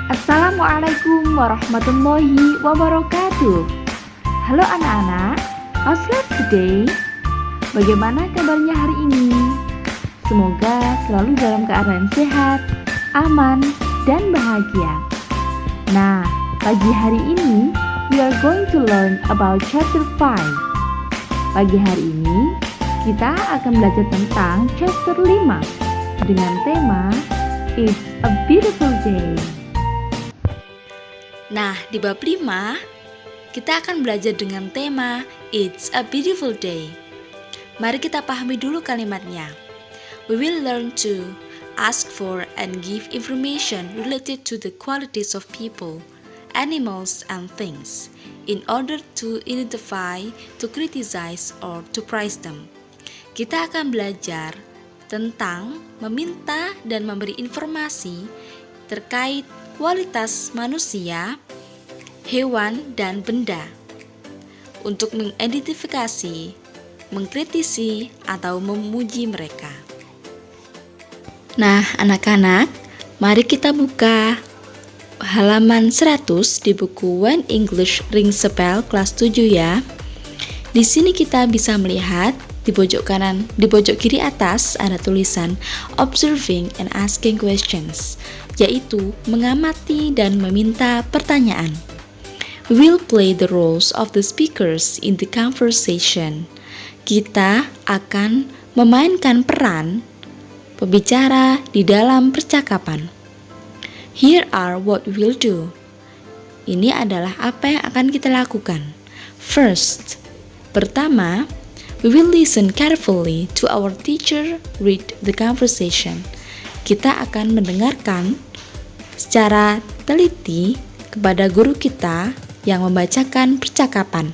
Assalamualaikum warahmatullahi wabarakatuh. Halo anak-anak, how's life today? Bagaimana kabarnya hari ini? Semoga selalu dalam keadaan sehat, aman, dan bahagia. Nah, pagi hari ini we are going to learn about chapter 5. Pagi hari ini kita akan belajar tentang chapter 5 dengan tema It's a Beautiful Day. Nah, di bab 5, kita akan belajar dengan tema It's a Beautiful Day. Mari kita pahami dulu kalimatnya. We will learn to ask for and give information related to the qualities of people, animals, and things in order to identify, to criticize, or to praise them. Kita akan belajar tentang meminta dan memberi informasi terkait kualitas manusia, hewan, dan benda untuk mengidentifikasi, mengkritisi, atau memuji mereka. Nah, anak-anak, mari kita buka halaman 100 di buku When English Rings a Bell kelas 7 ya. Di sini kita bisa melihat di pojok kanan, di pojok kiri atas ada tulisan Observing and Asking Questions, yaitu mengamati dan meminta pertanyaan. We will play the roles of the speakers in the conversation. Kita akan memainkan peran pembicara di dalam percakapan. Here are what we will do. Ini adalah apa yang akan kita lakukan. First, pertama, we will listen carefully to our teacher read the conversation. Kita akan mendengarkan secara teliti kepada guru kita yang membacakan percakapan.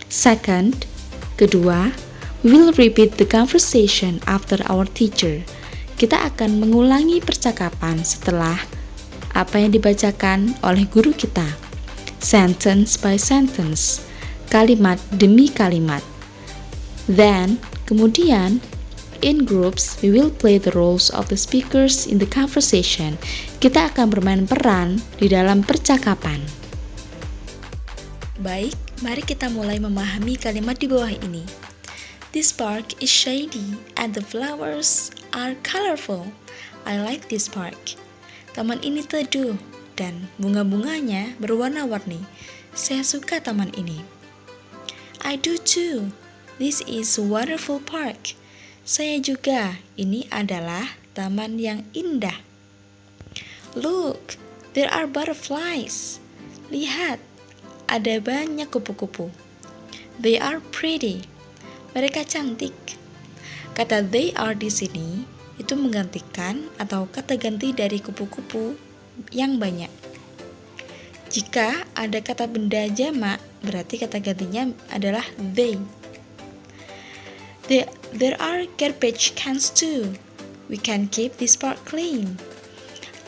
Second, kedua, we will repeat the conversation after our teacher. Kita akan mengulangi percakapan setelah apa yang dibacakan oleh guru kita. Sentence by sentence, kalimat demi kalimat. Then, kemudian, in groups, we will play the roles of the speakers in the conversation. Kita akan bermain peran di dalam percakapan. Baik, mari kita mulai memahami kalimat di bawah ini. This park is shady and the flowers are colorful. I like this park. Taman ini teduh dan bunga-bunganya berwarna-warni. Saya suka taman ini. I do too. This is a wonderful park. Saya juga. Ini adalah taman yang indah. Look, there are butterflies. Lihat, ada banyak kupu-kupu. They are pretty. Mereka cantik. Kata they are di sini itu menggantikan atau kata ganti dari kupu-kupu yang banyak. Jika ada kata benda jamak, berarti kata gantinya adalah they. There are garbage cans too. We can keep this park clean.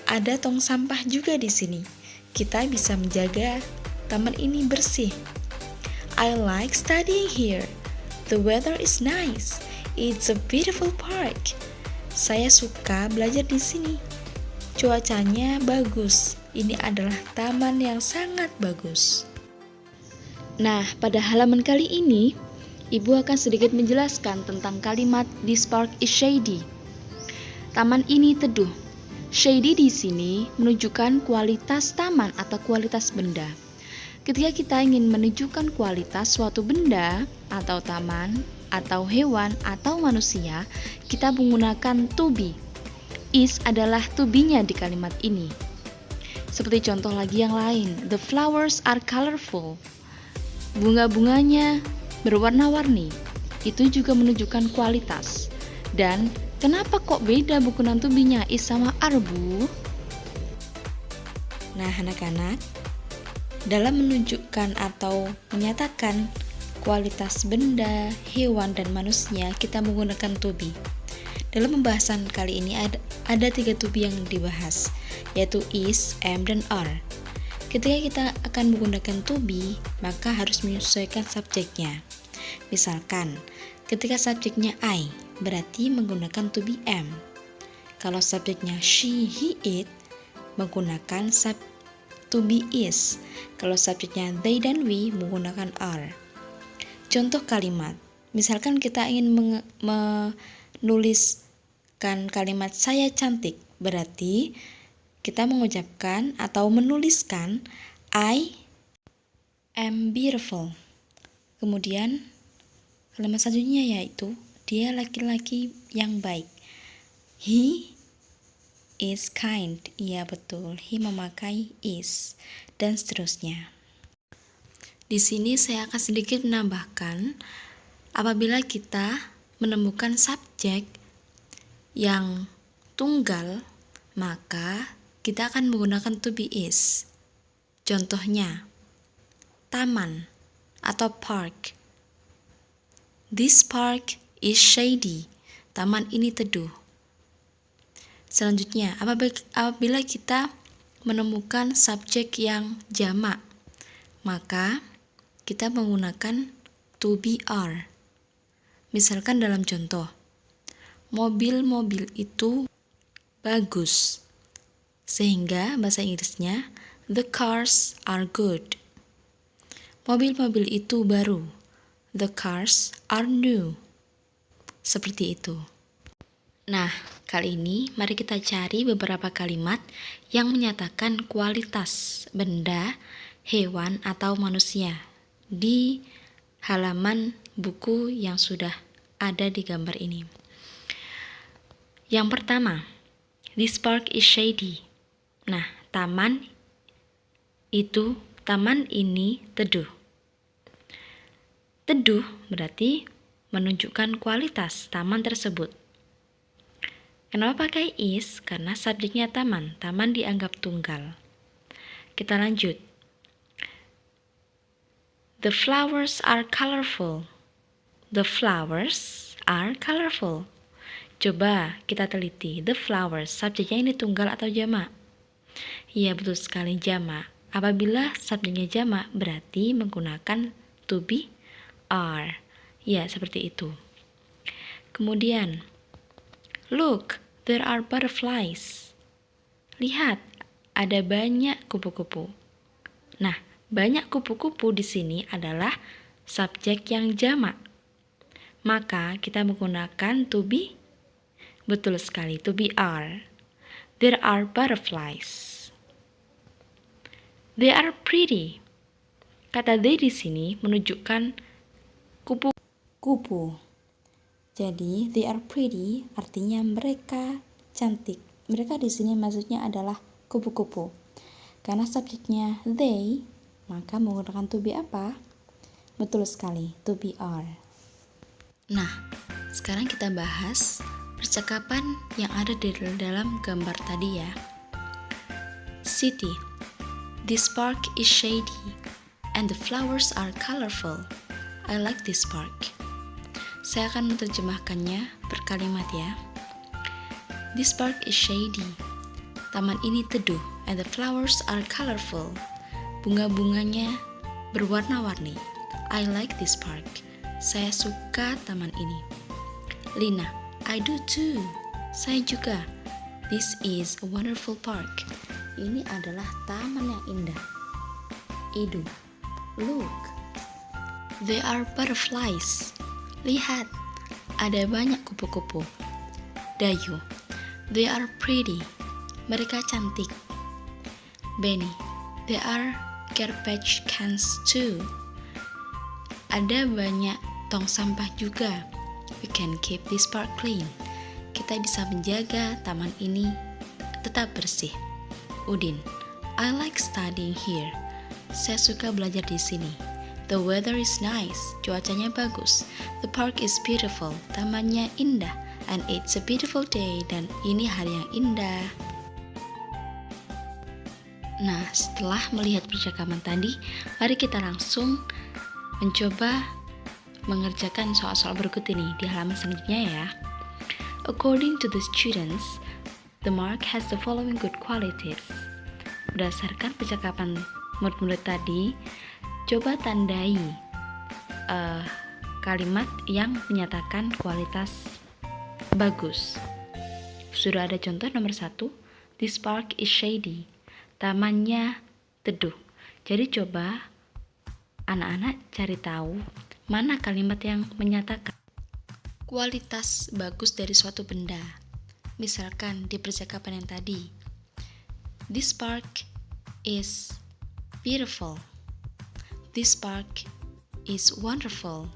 Ada tong sampah juga di sini. Kita bisa menjaga taman ini bersih. I like studying here. The weather is nice. It's a beautiful park. Saya suka belajar di sini. Cuacanya bagus. Ini adalah taman yang sangat bagus. Nah, pada halaman kali ini, Ibu akan sedikit menjelaskan tentang kalimat This park is shady. Taman ini teduh. Shady di sini menunjukkan kualitas taman atau kualitas benda. Ketika kita ingin menunjukkan kualitas suatu benda atau taman atau hewan atau manusia, kita menggunakan to be. Is adalah to be-nya di kalimat ini. Seperti contoh lagi yang lain, the flowers are colorful. Bunga-bunganya berwarna-warni. Itu juga menunjukkan kualitas. Dan kenapa kok beda bukunan to be-nya is sama are, Bu? Nah, anak-anak, dalam menunjukkan atau menyatakan kualitas benda, hewan, dan manusia, kita menggunakan to be. Dalam pembahasan kali ini ada 3 to be yang dibahas, yaitu is, am, dan are. Ketika kita akan menggunakan to be, maka harus menyesuaikan subjeknya. Misalkan, ketika subjeknya I, berarti menggunakan to be am. Kalau subjeknya she, he, it, menggunakan to be is. Kalau subjeknya they dan we menggunakan are. Contoh kalimat, misalkan kita ingin menuliskan kalimat saya cantik, berarti kita mengucapkan atau menuliskan I am beautiful. Kemudian kalimat selanjutnya yaitu dia laki-laki yang baik. He is kind. Iya betul, he memakai is dan seterusnya. Di sini saya akan sedikit menambahkan, apabila kita menemukan subjek yang tunggal, maka kita akan menggunakan to be is. Contohnya, taman atau park. This park is shady. Taman ini teduh. Selanjutnya, apabila kita menemukan subjek yang jamak, maka kita menggunakan to be are. Misalkan dalam contoh, mobil-mobil itu bagus. Sehingga bahasa Inggrisnya, the cars are good. Mobil-mobil itu baru. The cars are new. Seperti itu. Nah, kali ini mari kita cari beberapa kalimat yang menyatakan kualitas benda, hewan, atau manusia di halaman buku yang sudah ada di gambar ini. Yang pertama, this park is shady. Nah, taman ini teduh. Teduh berarti menunjukkan kualitas taman tersebut. Kenapa pakai is? Karena subjeknya taman. Taman dianggap tunggal. Kita lanjut. The flowers are colorful. The flowers are colorful. Coba kita teliti. The flowers, subjeknya ini tunggal atau jamak? Iya, betul sekali jamak. Apabila subjeknya jamak, berarti menggunakan to be are. Ya, seperti itu. Kemudian, look, there are butterflies. Lihat, ada banyak kupu-kupu. Nah, banyak kupu-kupu di sini adalah subjek yang jamak. Maka kita menggunakan to be. Betul sekali, to be are. There are butterflies. They are pretty. Kata they di sini menunjukkan kupu-kupu. Jadi they are pretty artinya mereka cantik. Mereka di sini maksudnya adalah kupu-kupu. Karena subjeknya they, maka menggunakan to be apa? Betul sekali, to be are. Nah, sekarang kita bahas percakapan yang ada di dalam gambar tadi ya. City. This park is shady and the flowers are colorful. I like this park. Saya akan menerjemahkannya per kalimat ya. This park is shady. Taman ini teduh and the flowers are colorful. Bunga-bunganya berwarna-warni. I like this park. Saya suka taman ini. Lina, I do too. Saya juga. This is a wonderful park. Ini adalah taman yang indah. Idu, look. There are butterflies. Lihat, ada banyak kupu-kupu. Dayu, they are pretty. Mereka cantik. Benny, there are garbage cans too. Ada banyak tong sampah juga. We can keep this park clean. Kita bisa menjaga taman ini tetap bersih. Udin, I like studying here. Saya suka belajar di sini. The weather is nice. Cuacanya bagus. The park is beautiful. Tamannya indah. And it's a beautiful day. Dan ini hari yang indah. Nah, setelah melihat percakapan tadi, mari kita langsung mencoba mengerjakan soal-soal berikut ini di halaman selanjutnya ya. According to the students, the mark has the following good qualities. Berdasarkan percakapan murid-murid tadi, coba tandai kalimat yang menyatakan kualitas bagus. Sudah ada contoh nomor 1. This park is shady. Tamannya teduh. Jadi coba anak-anak cari tahu mana kalimat yang menyatakan kualitas bagus dari suatu benda. Misalkan di percakapan yang tadi, this park is beautiful. This park is wonderful.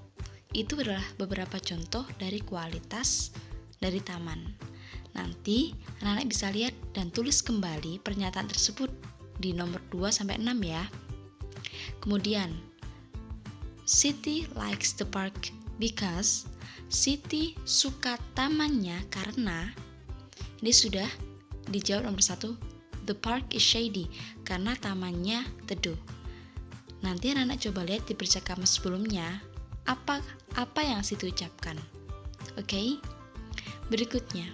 Itu adalah beberapa contoh dari kualitas dari taman. Nanti anak-anak bisa lihat dan tulis kembali pernyataan tersebut di nomor 2-6 ya. Kemudian, Siti likes the park because Siti suka tamannya karena ini sudah dijawab nomor 1, the park is shady, karena tamannya teduh. Nanti anak-anak coba lihat di percakapan sebelumnya apa yang Siti ucapkan. Oke? Berikutnya,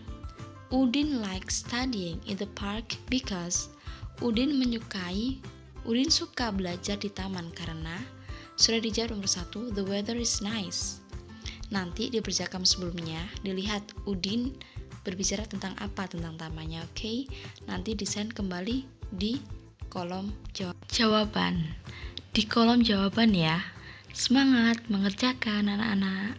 Udin likes studying in the park because Udin suka belajar di taman karena sudah dijawab nomor 1, the weather is nice. Nanti di percakapan sebelumnya dilihat Udin berbicara tentang apa tentang tamannya, oke? Nanti desain kembali di kolom jawaban. Di kolom jawaban ya. Semangat mengerjakan anak-anak.